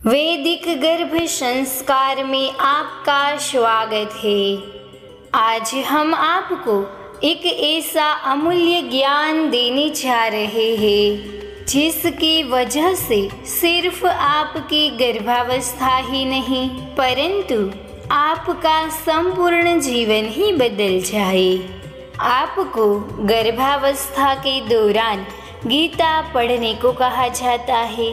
वैदिक गर्भ संस्कार में आपका स्वागत है। आज हम आपको एक ऐसा अमूल्य ज्ञान देने जा रहे हैं जिसकी वजह से सिर्फ आपकी गर्भावस्था ही नहीं परंतु आपका संपूर्ण जीवन ही बदल जाए। आपको गर्भावस्था के दौरान गीता पढ़ने को कहा जाता है।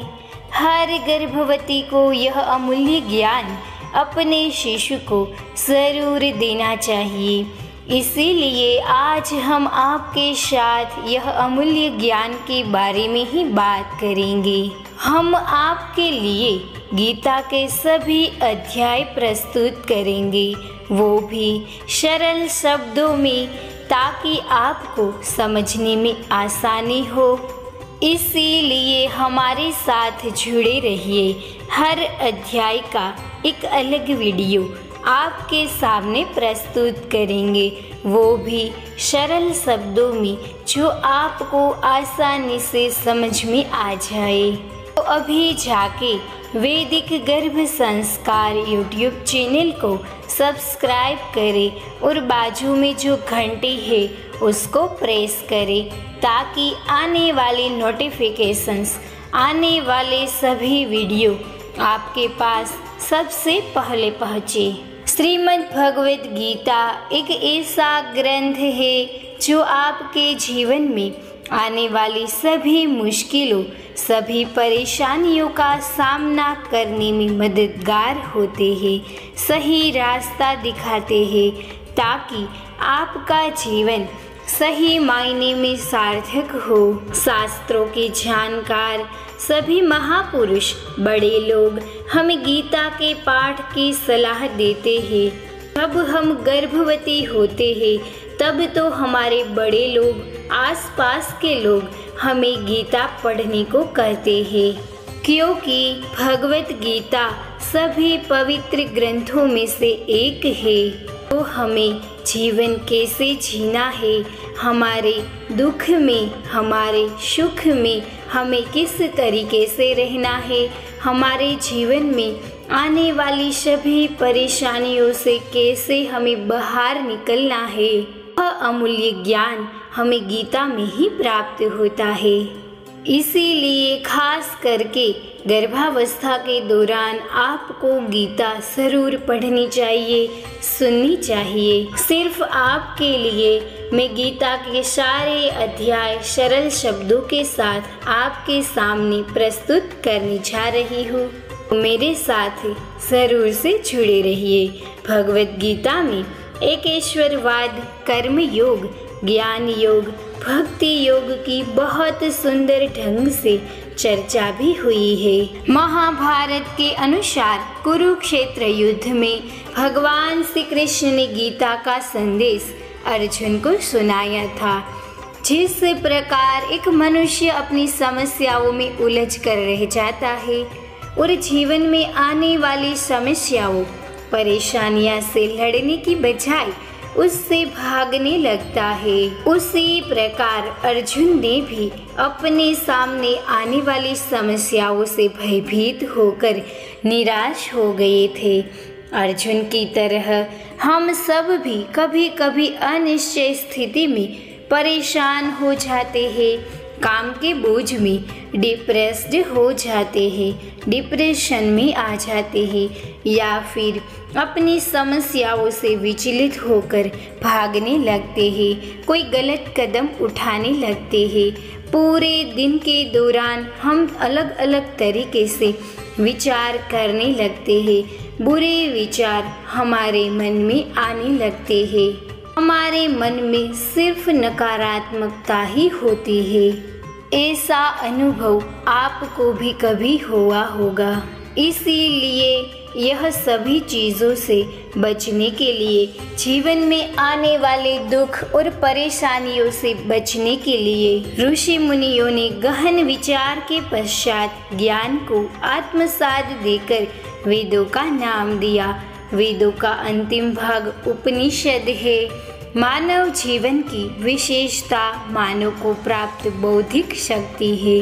हर गर्भवती को यह अमूल्य ज्ञान अपने शिशु को जरूर देना चाहिए। इसीलिए आज हम आपके साथ यह अमूल्य ज्ञान के बारे में ही बात करेंगे। हम आपके लिए गीता के सभी अध्याय प्रस्तुत करेंगे, वो भी सरल शब्दों में, ताकि आपको समझने में आसानी हो। इसीलिए हमारे साथ जुड़े रहिए। हर अध्याय का एक अलग वीडियो आपके सामने प्रस्तुत करेंगे, वो भी सरल शब्दों में, जो आपको आसानी से समझ में आ जाए। तो अभी जाके वैदिक गर्भ संस्कार यूट्यूब चैनल को सब्सक्राइब करें और बाजू में जो घंटी है उसको प्रेस करें, ताकि आने वाले नोटिफिकेशंस, आने वाले सभी वीडियो आपके पास सबसे पहले पहुँचे। श्रीमद् भगवद गीता एक ऐसा ग्रंथ है जो आपके जीवन में आने वाली सभी मुश्किलों, सभी परेशानियों का सामना करने में मददगार होते हैं, सही रास्ता दिखाते हैं, ताकि आपका जीवन सही मायने में सार्थक हो। शास्त्रों के जानकार सभी महापुरुष, बड़े लोग हमें गीता के पाठ की सलाह देते हैं। जब हम गर्भवती होते हैं तब तो हमारे बड़े लोग, आसपास के लोग हमें गीता पढ़ने को कहते हैं, क्योंकि भगवत गीता सभी पवित्र ग्रंथों में से एक है। तो हमें जीवन कैसे जीना है, हमारे दुख में, हमारे सुख में हमें किस तरीके से रहना है, हमारे जीवन में आने वाली सभी परेशानियों से कैसे हमें बाहर निकलना है, वह अमूल्य ज्ञान हमें गीता में ही प्राप्त होता है। इसीलिए खास करके गर्भावस्था के दौरान आपको गीता जरूर पढ़नी चाहिए, सुननी चाहिए। सिर्फ आपके लिए मैं गीता के सारे अध्याय सरल शब्दों के साथ आपके सामने प्रस्तुत करने जा रही हूँ। मेरे साथ जरूर से जुड़े रहिए। भगवद गीता में एकेश्वरवाद, कर्म योग, ज्ञान योग, भक्ति योग की बहुत सुंदर ढंग से चर्चा भी हुई है। महाभारत के अनुसार कुरुक्षेत्र युद्ध में भगवान श्री कृष्ण ने गीता का संदेश अर्जुन को सुनाया था। जिस प्रकार एक मनुष्य अपनी समस्याओं में उलझ कर रह जाता है और जीवन में आने वाली समस्याओं, परेशानियां से लड़ने की बजाय उससे भागने लगता है, उसी प्रकार अर्जुन ने भी अपने सामने आने वाली समस्याओं से भयभीत होकर निराश हो गए थे। अर्जुन की तरह हम सब भी कभी कभी अनिश्चित स्थिति में परेशान हो जाते हैं, काम के बोझ में डिप्रेस्ड हो जाते हैं, डिप्रेशन में आ जाते हैं, या फिर अपनी समस्याओं से विचलित होकर भागने लगते हैं, कोई गलत कदम उठाने लगते हैं। पूरे दिन के दौरान हम अलग अलग तरीके से विचार करने लगते हैं, बुरे विचार हमारे मन में आने लगते हैं, हमारे मन में सिर्फ नकारात्मकता ही होती है। ऐसा अनुभव आपको भी कभी हुआ होगा। इसीलिए यह सभी चीज़ों से बचने के लिए, जीवन में आने वाले दुख और परेशानियों से बचने के लिए ऋषि मुनियों ने गहन विचार के पश्चात ज्ञान को आत्मसात देकर वेदों का नाम दिया। वेदों का अंतिम भाग उपनिषद है। मानव जीवन की विशेषता मानव को प्राप्त बौद्धिक शक्ति है।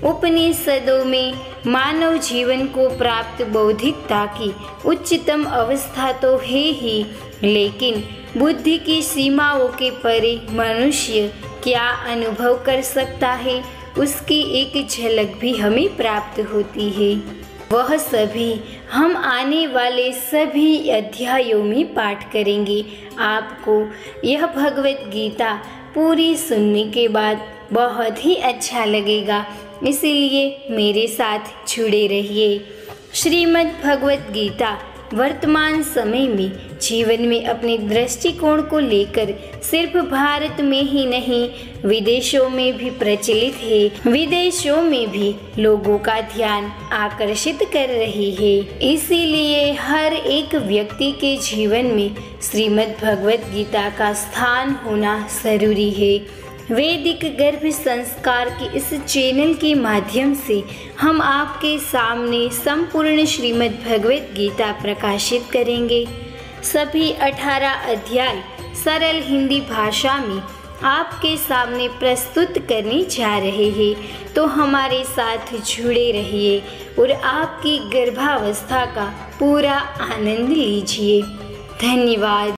उपनिषदों में मानव जीवन को प्राप्त बौद्धिकता की उच्चतम अवस्था तो है ही, लेकिन बुद्धि की सीमाओं के परे मनुष्य क्या अनुभव कर सकता है, उसकी एक झलक भी हमें प्राप्त होती है। वह सभी हम आने वाले सभी अध्यायों में पाठ करेंगे। आपको यह भगवत गीता पूरी सुनने के बाद बहुत ही अच्छा लगेगा, इसीलिए मेरे साथ जुड़े रहिए। श्रीमद् भगवत गीता वर्तमान समय में जीवन में अपने दृष्टिकोण को लेकर सिर्फ भारत में ही नहीं, विदेशों में भी प्रचलित है। विदेशों में भी लोगों का ध्यान आकर्षित कर रही है। इसीलिए हर एक व्यक्ति के जीवन में श्रीमद् भगवत गीता का स्थान होना जरूरी है। वैदिक गर्भ संस्कार के इस चैनल के माध्यम से हम आपके सामने संपूर्ण श्रीमद् भगवत गीता प्रकाशित करेंगे। सभी 18 अध्याय सरल हिंदी भाषा में आपके सामने प्रस्तुत करने जा रहे हैं, तो हमारे साथ जुड़े रहिए और आपकी गर्भावस्था का पूरा आनंद लीजिए। धन्यवाद।